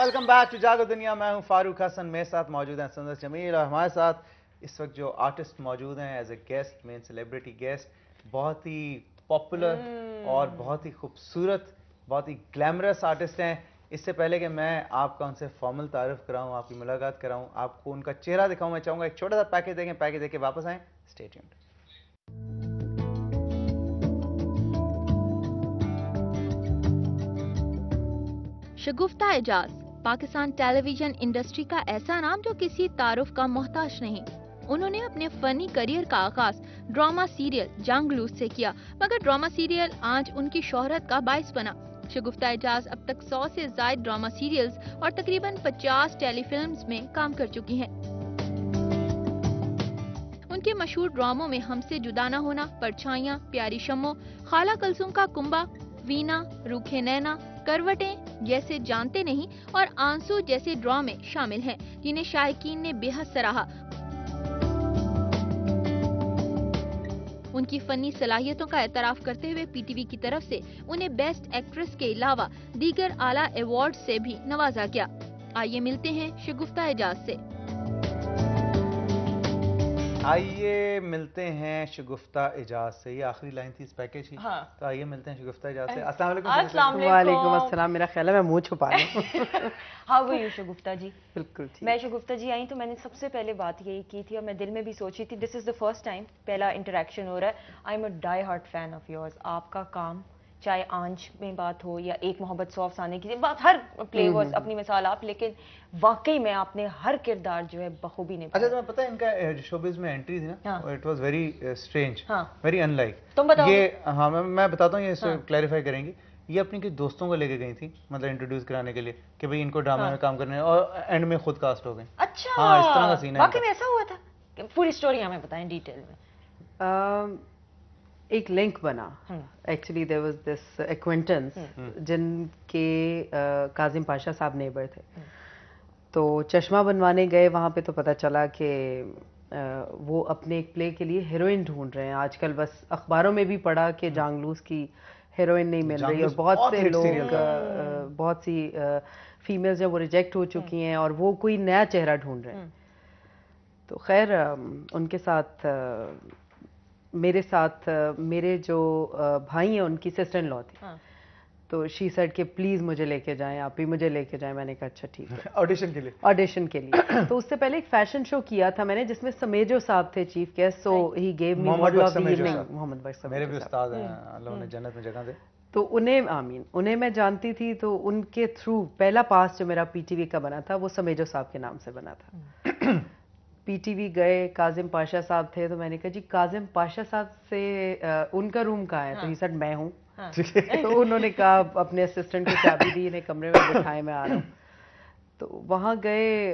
Welcome back to जागो दुनिया। मैं हूं फारूक हसन, मेरे साथ मौजूद हैं संदस जमील और हमारे साथ इस वक्त जो आर्टिस्ट मौजूद हैं as a guest, main celebrity guest, बहुत ही पॉपुलर और बहुत ही खूबसूरत, बहुत ही ग्लैमरस आर्टिस्ट हैं। इससे पहले कि मैं आपका उनसे फॉर्मल तारुफ कराऊं, आपकी मुलाकात कराऊं, आपको उनका चेहरा दिखाऊं, मैं चाहूंगा एक छोटा सा पैकेज देखें, पैकेज देके वापस आएं। Stay tuned. Shagufta Ejaz Pakistan television industry का ऐसा नाम जो किसी तारुफ का मोहताज नहीं। उन्होंने अपने फनी करियर का आगाज ड्रामा सीरियल जंगलूस से किया, मगर ड्रामा सीरियल आज उनकी शोहरत का बाइस बना। शगुफ्ता एजाज अब तक 100 से ज्यादा ड्रामा सीरियल्स और तकरीबन 50 टेलीफिल्म्स में काम कर चुकी हैं। उनके मशहूर ड्रामों में हमसे जुदा न होना, परछाइयां, प्यारी शम्मो, खाला कलसुम का कुंबा, वीना, रूखे नैना, करवटें जैसे जानते नहीं और आंसू जैसे ड्रामे शामिल हैं, जिन्हें शायकीन ने बेहद सराहा। उनकी फनी सलाहियतों का एतराफ करते हुए पीटीवी की तरफ से उन्हें बेस्ट एक्ट्रेस के अलावा दीगर आला अवार्ड से भी नवाजा गया। आइए मिलते हैं शगुफ्ता एजाज से। आइए मिलते हैं शगुफ्ता एजाज से। ये आखिरी लाइन थी इस पैकेज की। हाँ। तो आइए मिलते हैं शगुफ्ता एजाज से। अस्सलाम वालेकुम। वालेकुम अस्सलाम। मेरा ख्याल है मैं मुंह छुपा लूं। हाउ आर यू शगुफ्ता जी? बिल्कुल ठीक। मैं शगुफ्ता जी आई तो मैंने सबसे पहले बात यही की थी और मैं दिल में भी सोची थी, this is the first time पहला इंटरेक्शन हो रहा है। I am a die hard fan of yours. आपका काम चाहे आंच में बात हो या एक मोहब्बत सौ अफसाने की बात, हर प्ले वर्स अपनी मिसाल आप, लेकिन वाकई में आपने हर किरदार जो है बखूबी निभाया। अच्छा, तुम्हें पता है इनका शोबिज में एंट्री थी ना, it was very strange, very unlike. तुम बताओ। ये हाँ, मैं बताता हूँ, ये क्लैरिफाई करेंगी। ये अपनी कुछ दोस्तों को लेके गई थी, मतलब इंट्रोड्यूस कराने के लिए कि भाई इनको ड्रामा में काम करना है, और एंड में खुद कास्ट हो गए। अच्छा, हाँ, इस तरह का सीन है। वाकई में ऐसा हुआ था? पूरी स्टोरी हमें बताएं डिटेल में। एक लिंक बना। Actually there was this acquaintance जिनके काजिम पाशा साहब नेबर थे। तो चश्मा बनवाने गए वहाँ पे, तो पता चला कि वो अपने एक प्ले के लिए हीरोइन ढूंढ रहे हैं। आजकल बस अखबारों में भी पढ़ा कि जांगलूस की हीरोइन नहीं मिल रही, और बहुत से लोग, बहुत सी फीमेल्स जो वो रिजेक्ट हो चुकी हैं और वो कोई नया चेहरा ढूंढ रहे हैं। तो खैर उनके साथ मेरे जो भाई हैं उनकी सिस्टर इन लॉ थी। तो शी सेड कि प्लीज मुझे लेके जाएं, आप ही मुझे लेके जाएं। मैंने कहा अच्छा ठीक है। ऑडिशन के लिए तो उससे पहले एक फैशन शो किया था मैंने, जिसमें समेजो साहब थे chief guest. So he gave me model of the evening. Mohammad Bakhsh Samejo, मेरे भी उस्ताद हैं, अल्लाह उन्हें जन्नत में जगह दे। तो उन्हें मैं जानती थी। तो उनके थ्रू पहला पास जो मेरा पीटीवी का बना था वो समेजो साहब के नाम से बना था। पीटीवी गए, काजिम पाशा साहब थे, तो मैंने कहा जी काजिम पाशा साहब से उनका रूम कहाँ है? तो ही सेड मैं हूँ। तो उन्होंने कहा, अपने असिस्टेंट को चाबी दी, इन्हें कमरे में बिठाए, मैं आ रहा हूँ। तो वहाँ गए,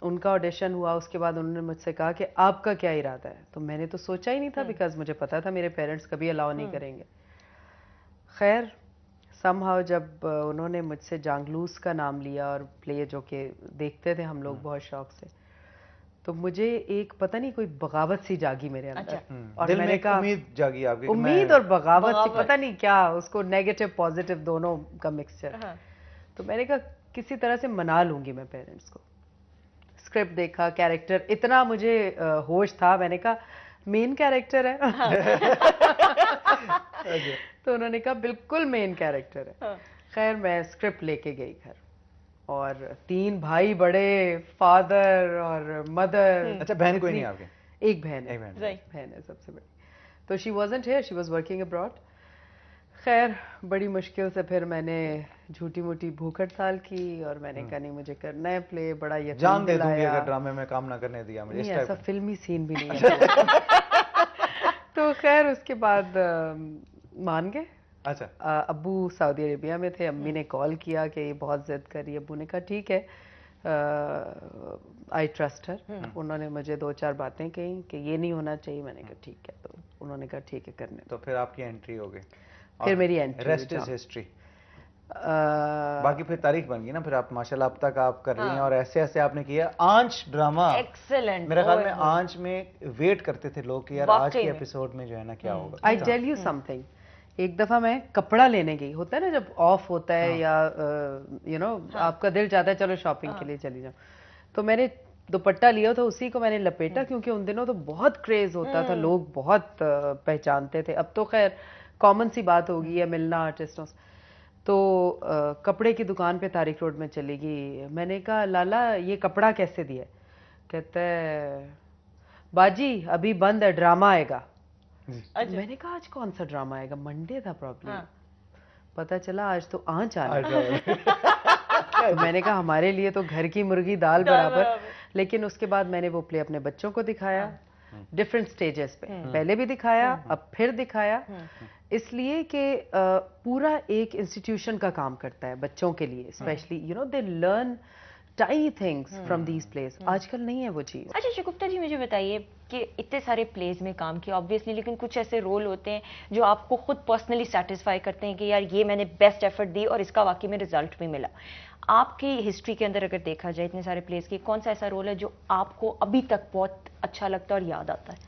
उनका ऑडिशन हुआ। उसके बाद उन्होंने मुझसे कहा कि आपका क्या इरादा है? तो मैंने तो सोचा ही नहीं था, बिकॉज मुझे पता था मेरे पेरेंट्स कभी अलाउ नहीं करेंगे। खैर समहाउ जब उन्होंने मुझसे जांगलूस का नाम लिया और प्ले जो कि देखते थे हम लोग बहुत शौक से, तो मुझे एक पता नहीं कोई बगावत सी जागी मेरे अंदर। और दिल मैंने कहा उम्मीद जागी आपकी, उम्मीद और बगावत सी, पता नहीं क्या उसको, नेगेटिव पॉजिटिव दोनों का मिक्सचर। तो मैंने कहा किसी तरह से मना लूंगी मैं पेरेंट्स को। स्क्रिप्ट देखा, कैरेक्टर, इतना मुझे होश था, मैंने कहा मेन कैरेक्टर है। तो उन्होंने कहा बिल्कुल मेन कैरेक्टर है। खैर मैं स्क्रिप्ट लेके गई घर, और 3 भाई बड़े, फादर और मदर। अच्छा, बहन कोई नहीं आपके? एक बहन है, बहन है सबसे बड़ी। तो she wasn't here, she was working abroad. खैर बड़ी मुश्किल से फिर मैंने झूठी मूठी भूख हड़ताल की, और मैंने कहा नहीं मुझे करना है प्ले। बड़ा यकीन जान दे दूंगी अगर ड्रामे में काम ना करने दिया मुझे। नहीं, ऐसा फिल्मी सीन भी नहीं है। तो खैर उसके बाद मान गए। अच्छा। अब्बू सऊदी अरेबिया में थे, अम्मी ने कॉल किया कि ये बहुत जिद कर रही है। अब्बू ने कहा ठीक है, आई ट्रस्ट हर। उन्होंने मुझे 2-4 बातें कही कि ये नहीं होना चाहिए। मैंने कहा ठीक है। तो उन्होंने कहा ठीक है करने। तो फिर आपकी एंट्री हो गई, फिर मेरी एंट्री, रेस्ट इज हिस्ट्री। बाकी फिर तारीख बन गई ना, फिर आप माशाल्लाह अब तक आप कर रही हैं, और ऐसे ऐसे आपने किया। आंच ड्रामा एक्सेलेंट। मेरे ख्याल में आंच में वेट करते थे लोग कि यार आज के एपिसोड में जो है ना क्या होगा। आई टेल यू समथिंग, एक दफा मैं कपड़ा लेने गई, होता है ना जब ऑफ होता है या आपका दिल चाहता है चलो शॉपिंग के लिए चली जाओ, तो मैंने दुपट्टा लिया था, उसी को मैंने लपेटा, क्योंकि उन दिनों तो बहुत क्रेज होता था, लोग बहुत पहचानते थे। अब तो खैर कॉमन सी बात होगी है मिलना आर्टिस्टों से। तो कपड़े की दुकान पे तारिक रोड में चली गई। मैंने कहा लाला ये कपड़ा कैसे दिया? कहता है बाजी अभी बंद है, ड्रामा आएगा। अच्छा। मैंने कहा आज कौन सा ड्रामा आएगा? मंडे था प्रॉब्लम। पता चला आज तो आंच आना है। तो मैंने कहा हमारे लिए तो घर की मुर्गी दाल बराबर। लेकिन उसके बाद मैंने वो प्ले अपने बच्चों को दिखाया डिफरेंट स्टेजेस पे, पहले भी दिखाया अब फिर दिखाया, इसलिए कि पूरा एक इंस्टीट्यूशन का काम करता है बच्चों के लिए, specially they learn tiny things from these place. आजकल नहीं है वो चीज। अच्छा शगुफ्ता जी, मुझे बताइए कि इतने सारे प्लेज में काम किया ऑब्वियसली, लेकिन कुछ ऐसे रोल होते हैं जो आपको खुद पर्सनली सेटिस्फाई करते हैं कि यार ये मैंने बेस्ट एफर्ट दी और इसका वाकई में रिजल्ट भी मिला। आपकी हिस्ट्री के अंदर अगर देखा जाए इतने सारे प्लेस की, कौन सा ऐसा रोल है जो आपको अभी तक बहुत अच्छा लगता है और याद आता है,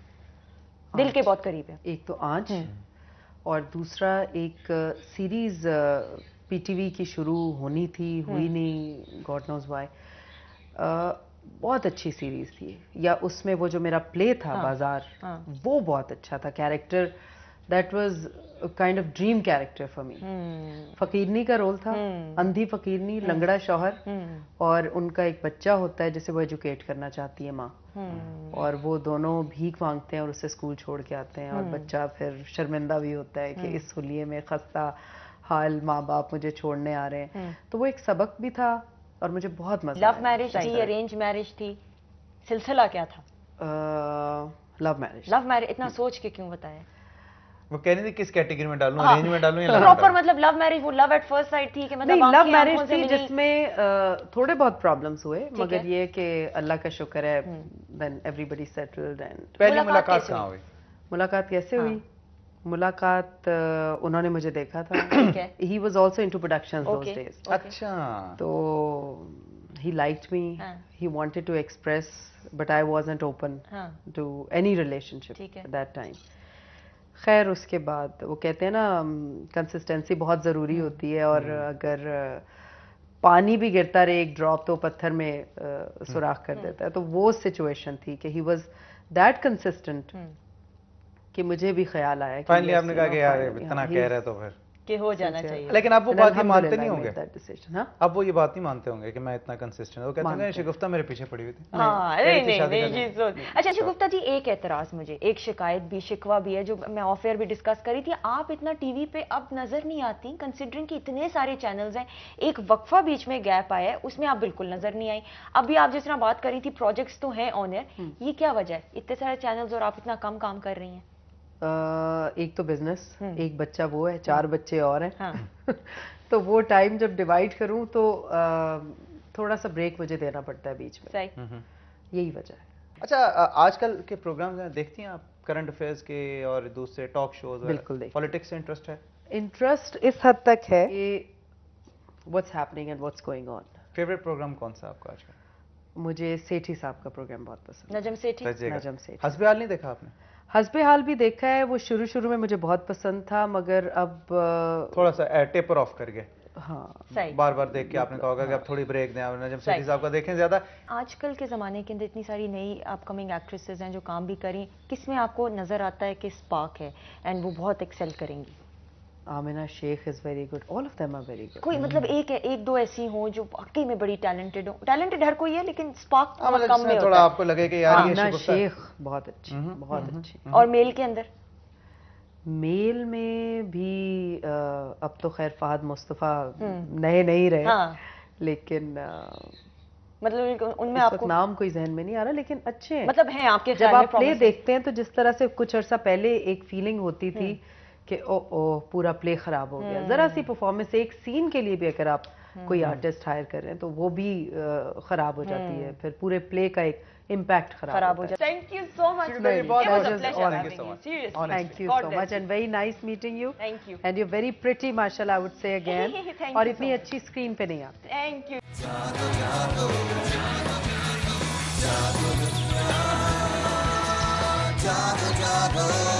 दिल के बहुत करीब है? एक तो आंच, और दूसरा एक सीरीज पीटीवी की शुरू होनी थी, हुई नहीं, गॉड नोज व्हाई। बहुत अच्छी सीरीज थी, या उसमें वो जो मेरा प्ले था बाजार, वो बहुत अच्छा था। Character that was kind of dream character for me. फकीरनी का रोल था, अंधी फकीरनी, लंगड़ा शौहर, और उनका एक बच्चा होता है जिसे वो एजुकेट करना चाहती है माँ, और वो दोनों भीख मांगते हैं और उसे स्कूल छोड़ के आते हैं, और बच्चा फिर शर्मिंदा भी होता है कि इस हुलिये में खस्ता हाल माँ बाप मुझे छोड़ने आ रहे हैं। तो वो एक सबक भी था और मुझे बहुत मजा आया। लव मैरिज थी, अरेंज मैरिज थी, सिलसिला क्या था? Love marriage. Love marriage. इतना सोच के क्यों बताया? वो कह रही थी किस कैटेगरी में डालूं, अरेंज में डालूं या लव? प्रॉपर मतलब लव मैरिज, वो लव एट फर्स्ट साइट थी कि मतलब नहीं, लव मैरिज थी जिसमें थोड़े बहुत प्रॉब्लम्स हुए, मगर ये कि अल्लाह का शुक्र है देन एवरीबॉडी सेटल्ड। एंड पहली मुलाकात कहाँ हुई? मुलाकात कैसे हुई? मुलाकात उन्होंने मुझे देखा था। He was also into productions those days. अच्छा। तो he liked me, he wanted to express, but I wasn't open to any relationship at that time. खैर उसके बाद वो कहते हैं ना कंसिस्टेंसी बहुत ज़रूरी होती है, और अगर पानी भी गिरता रहे एक ड्रॉप तो पत्थर में सुराख कर देता है। तो वो सिचुएशन थी कि he was that consistent कि मुझे भी ख्याल आया कि फाइनली आपने कहा कि यार इतना कह रहे तो फिर कि हो जाना चाहिए। लेकिन आप वो बात ही मानते नहीं होंगे? हाँ? अब वो ये बात नहीं मानते होंगे कि मैं इतना कंसिस्टेंट? वो कहते हैं शगुफ्ता मेरे पीछे पड़ी हुई थी। हाँ, नहीं। अच्छा शगुफ्ता जी, एक एतराज मुझे, एक शिकायत भी शिकवा भी है जो मैं ऑफ एयर भी डिस्कस करी थी। आप इतना टीवी पे अब नजर नहीं आती, कंसिडरिंग कि इतने सारे चैनल्स हैं। एक वक्फा बीच में गैप आया है, उसमें आप बिल्कुल नजर नहीं आई। अभी आप जिस तरह बात करी थी प्रोजेक्ट्स तो हैं ऑन एयर, ये क्या वजह है इतने सारे चैनल्स और आप इतना कम काम कर रही हैं? एक तो बिजनेस, एक बच्चा वो है, 4 बच्चे और हैं। हाँ। तो वो टाइम जब डिवाइड करूं तो थोड़ा सा ब्रेक मुझे देना पड़ता है बीच में। सही। यही वजह है। अच्छा, आजकल के प्रोग्राम्स देखती हैं आप, करंट अफेयर्स के और दूसरे टॉक शोज? बिल्कुल देखती। पॉलिटिक्स से इंटरेस्ट है? इंटरेस्ट इस हद तक है कि what's happening and what's going on. Favourite programme कौन सा आपका आजकल? मुझे सेठी साहब का प्रोग्राम बहुत पसंद है। नजम सेठी। नजम सेठी। हस्बे हाल नहीं देखा आपने? हस्बे हाल भी देखा है, वो शुरू में मुझे बहुत पसंद था, मगर अब थोड़ा सा टेपर ऑफ कर गए। हाँ, बार देख के आपने कहा होगा कि अब थोड़ी ब्रेक दें, नजम सेठी साहब का देखें ज्यादा। आजकल के ज़माने के अंदर इतनी सारी नई अपकमिंग एक्ट्रेसेस हैं जो काम भी करें, किसमें आपको नज़र आता है कि स्पार्क है एंड वो बहुत एक्सेल करेंगी? Amina Shaikh is very good, all of them are very good. कोई मतलब एक दो ऐसी हो जो वाकई में बड़ी टैलेंटेड हो? टैलेंटेड हर कोई है, लेकिन स्पार्क मतलब कम में थोड़ा आपको लगे कि यार ये आमिना शेख बहुत अच्छी, बहुत अच्छी। और मेल के अंदर? मेल में भी अब तो खैर फहद मुस्तफा नए नहीं रहे। हाँ। लेकिन मतलब उनमें आपको नाम कोई जहन में नहीं आ रहा, लेकिन अच्छे हैं। मतलब हैं आपके? जब आप प्ले देखते हैं तो जिस तरह से कुछ अर्सा पहले एक फीलिंग होती थी कि ओ पूरा प्ले खराब हो गया, जरा सी परफॉर्मेंस, एक सीन के लिए भी अगर आप कोई आर्टिस्ट हायर कर रहे हैं तो वो भी खराब हो जाती है, फिर पूरे प्ले का एक इम्पैक्ट खराब हो जाता है। Thank you so much. Thank you so much and very nice meeting you. Thank you. And you're very pretty, mashallah, I would say again. और इतनी अच्छी स्क्रीन पे नहीं आती। Thank you. जादू